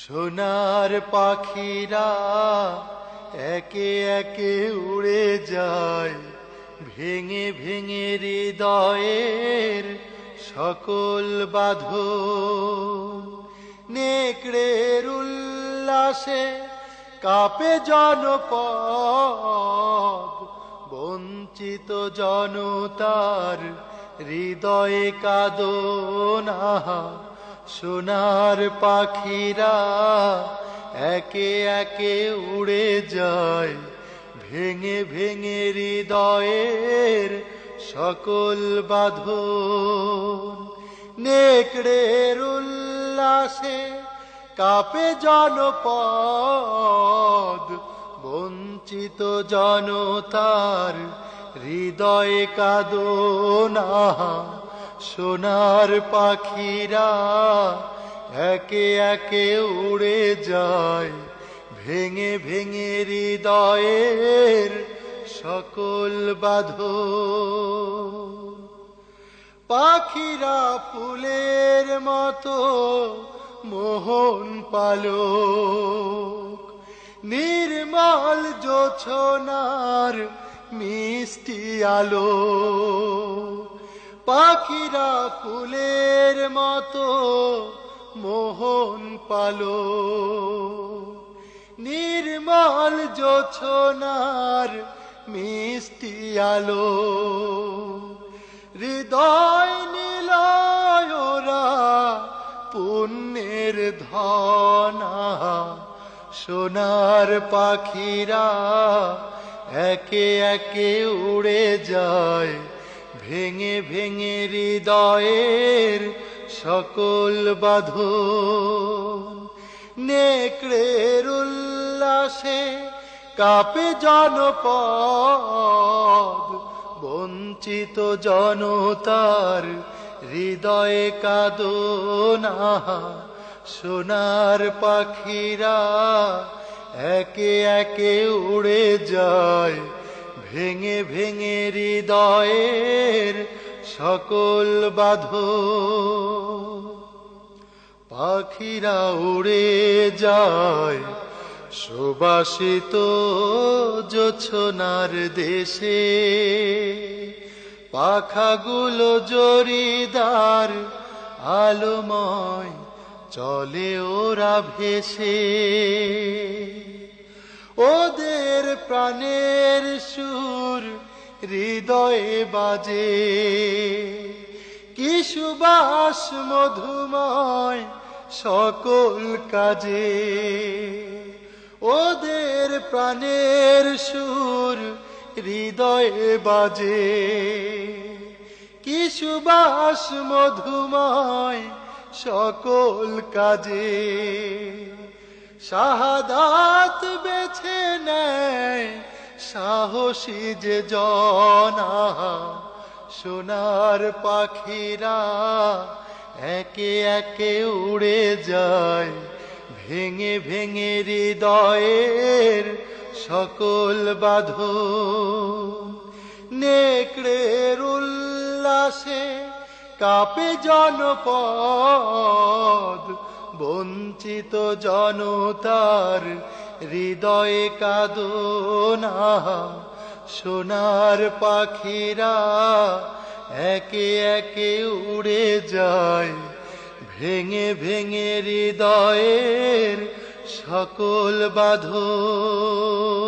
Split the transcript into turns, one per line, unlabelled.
সোনার পাখিরা একে একে উড়ে যায়, ভেঙে ভেঙে হৃদয়ের সকল বাঁধন। নেকড়ের উল্লাসে কাঁপে জনপদ, বঞ্চিত জনতার হৃদয়ে কাঁদনা। সোনার পাখিরা একে একে উড়ে যায়, ভেঙে ভেঙে হৃদয়ের সকল বাঁধন। নেকড়ের উল্লাসে কাঁপে জনপদ, বঞ্চিত জনতার হৃদয়ে কাঁদনা। সোনার পাখিরা একে একে উড়ে যায়, ভেঙে ভেঙে হৃদয়ের সকল বাঁধন। পাখিরা ফুলের মতো মোহন পালক, নির্মল জোছনার মিষ্টি আলো। পাখিরা ফুলের মতো মোহন পালক, নির্মল জোছনার মিষ্টি আলো। হৃদয় নিলয় ওরা পুণ্যের ধনা। সোনার পাখিরা একে একে উড়ে যায়, ভেঙে ভেঙে হৃদয়ের সকল বাঁধন। নেকড়ের উল্লাসে কাঁপে জনপদ, বঞ্চিত জনতার হৃদয়ে কাঁদনা। সোনার পাখিরা একে একে উড়ে যায়, ভেঙে ভেঙে হৃদয়ের সকল বাঁধন। পাখিরা উড়ে যায় সুবাসিত জোছনার দেশে, পাখাগুলো জরিদার আলোময় চলে ওরা ভেসে। ওদের প্রাণের সুর হৃদয়ে বাজে, কি সুবাস মধুময় সকল কাজে। ওদের প্রাণের সুর হৃদয়ে বাজে, কি সুবাস মধুময় সকল কাজে। শাহাদাত বেছে নেয় সাহসী যে জনা। সোনার পাখিরা একে একে উড়ে যায়, ভেঙে ভেঙে হৃদয়ের সকল বাঁধন। নেকড়ের উল্লাসে কাঁপে জনপদ, বঞ্চিত জনতার হৃদয়ে কাঁদনা। সোনার পাখিরা একে একে উড়ে যায়, ভেঙে ভেঙে হৃদয়ের সকল বাঁধন।